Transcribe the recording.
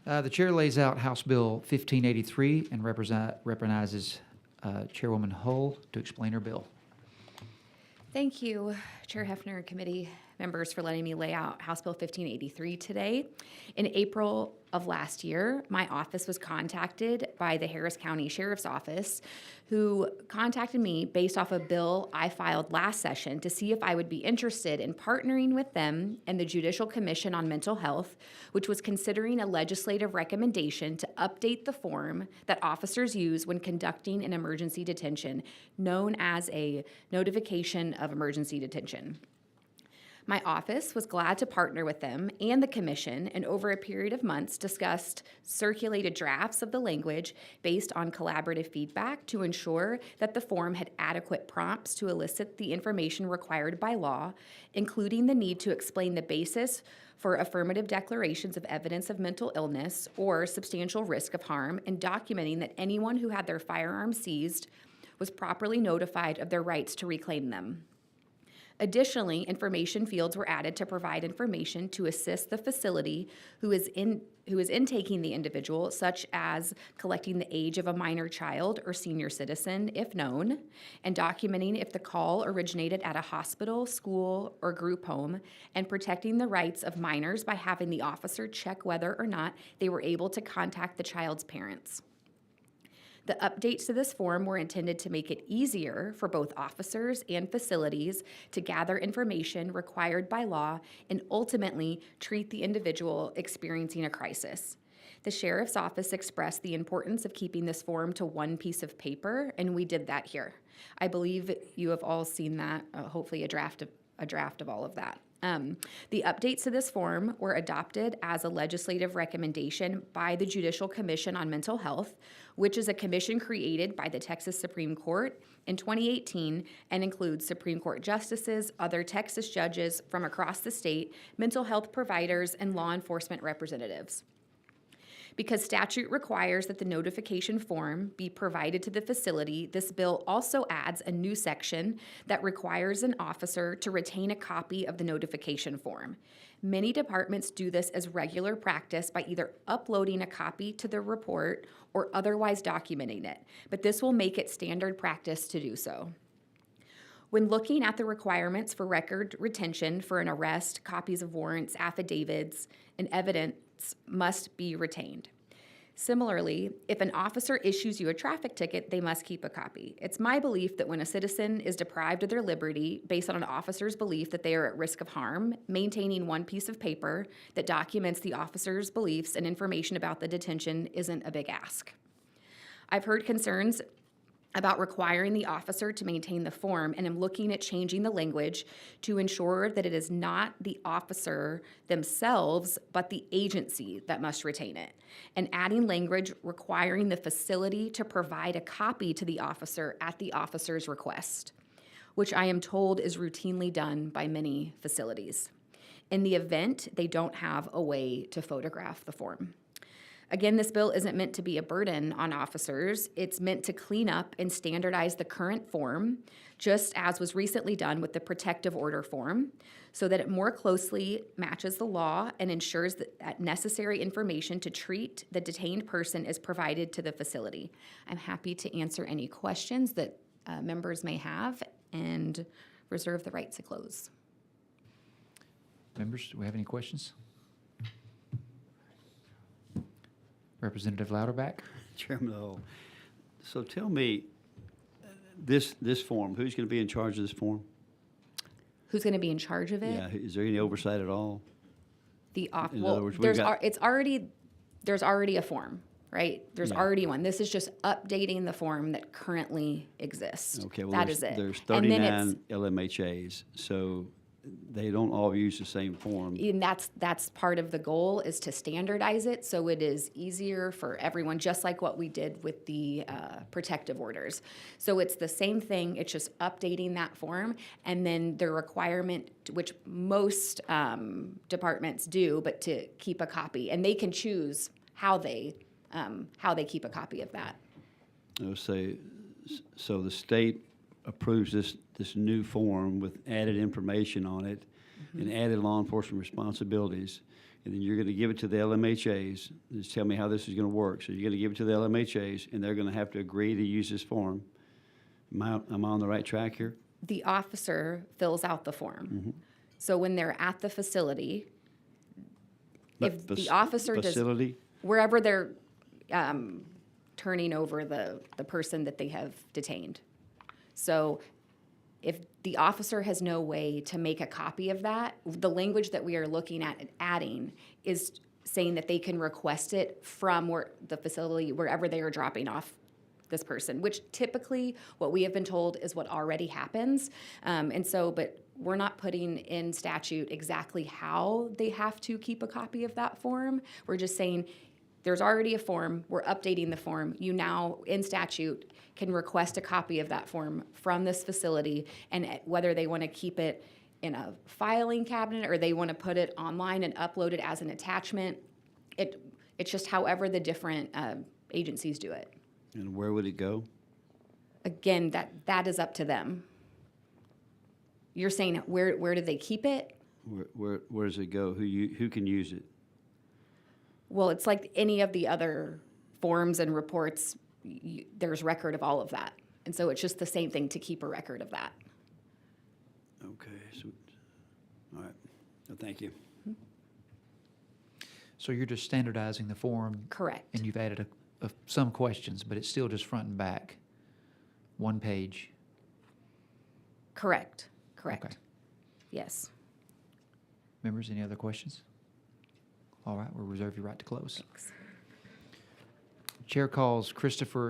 The chair lays out House Bill 1583 and recognizes Chairwoman Hull to explain her bill. Thank you, Chair Hefner and committee members, for letting me lay out House Bill 1583 today. In April of last year, my office was contacted by the Harris County Sheriff's Office, who contacted me based off a bill I filed last session to see if I would be interested in partnering with them and the Judicial Commission on Mental Health, which was considering a legislative recommendation to update the form that officers use when conducting an emergency detention, known as a notification of emergency detention. My office was glad to partner with them and the commission, and over a period of months discussed circulated drafts of the language based on collaborative feedback to ensure that the form had adequate prompts to elicit the information required by law, including the need to explain the basis for affirmative declarations of evidence of mental illness or substantial risk of harm, and documenting that anyone who had their firearms seized was properly notified of their rights to reclaim them. Additionally, information fields were added to provide information to assist the facility who is intaking the individual, such as collecting the age of a minor child or senior citizen, if known, and documenting if the call originated at a hospital, school, or group home, and protecting the rights of minors by having the officer check whether or not they were able to contact the child's parents. The updates to this form were intended to make it easier for both officers and facilities to gather information required by law and ultimately treat the individual experiencing a crisis. The Sheriff's Office expressed the importance of keeping this form to one piece of paper, and we did that here. I believe you have all seen that, hopefully a draft of all of that. The updates to this form were adopted as a legislative recommendation by the Judicial Commission on Mental Health, which is a commission created by the Texas Supreme Court in 2018 and includes Supreme Court justices, other Texas judges from across the state, mental health providers, and law enforcement representatives. Because statute requires that the notification form be provided to the facility, this bill also adds a new section that requires an officer to retain a copy of the notification form. Many departments do this as regular practice by either uploading a copy to the report or otherwise documenting it, but this will make it standard practice to do so. When looking at the requirements for record retention for an arrest, copies of warrants, affidavits, and evidence must be retained. Similarly, if an officer issues you a traffic ticket, they must keep a copy. It's my belief that when a citizen is deprived of their liberty based on an officer's belief that they are at risk of harm, maintaining one piece of paper that documents the officer's beliefs and information about the detention isn't a big ask. I've heard concerns about requiring the officer to maintain the form, and am looking at changing the language to ensure that it is not the officer themselves, but the agency that must retain it, and adding language requiring the facility to provide a copy to the officer at the officer's request, which I am told is routinely done by many facilities, in the event they don't have a way to photograph the form. Again, this bill isn't meant to be a burden on officers. It's meant to clean up and standardize the current form, just as was recently done with the protective order form, so that it more closely matches the law and ensures that necessary information to treat the detained person is provided to the facility. I'm happy to answer any questions that members may have and reserve the right to close. Members, do we have any questions? Representative Louderback. Chairman Hull, so tell me, this form, who's going to be in charge of this form? Who's going to be in charge of it? Yeah, is there any oversight at all? In other well, words, there's already a form, right? There's Yeah. already one. This is just updating the form that currently exists. Okay, well, that is it. There's And then 39 LMHAs, so they don't all use the same form. And that's part of the goal, is to standardize it so it is easier for everyone, just like what we did with the protective orders. So it's the same thing, it's just updating that form, and then the requirement, which most departments do, but to keep a copy, and they can choose how they keep a copy of that. So the state approves this new form with added information on it, and added law enforcement responsibilities, and then you're going to give it to the LMHAs. Just tell me how this is going to work. So you're going to give it to the LMHAs, and they're going to have to agree to use this form. Am I on the right track here? The officer fills out the form. Mm-hmm. So when they're at the facility, if But the officer does, facility? wherever they're turning over the person that they have detained. So if the officer has no way to make a copy of that, the language that we are looking at adding is saying that they can request it from the facility, wherever they are dropping off this person, which typically what we have been told is what already happens. But we're not putting in statute exactly how they have to keep a copy of that form. We're just saying there's already a form, we're updating the form. You now, in statute, can request a copy of that form from this facility, and whether they want to keep it in a filing cabinet or they want to put it online and upload it as an attachment, it's just however the different agencies do it. And where would it go? Again, that is up to them. You're saying where do they keep it? Where does it go? Who can use it? Well, it's like any of the other forms and reports, there's record of all of that. And so it's just the same thing to keep a record of that. Okay, so, all right. Well, thank you. So you're just standardizing the form? Correct. And you've added some questions, but it's still just front and back, one page? Correct. Okay. Yes. Members, any other questions? All right, we'll reserve your right to close. Thanks. Chair calls Christopher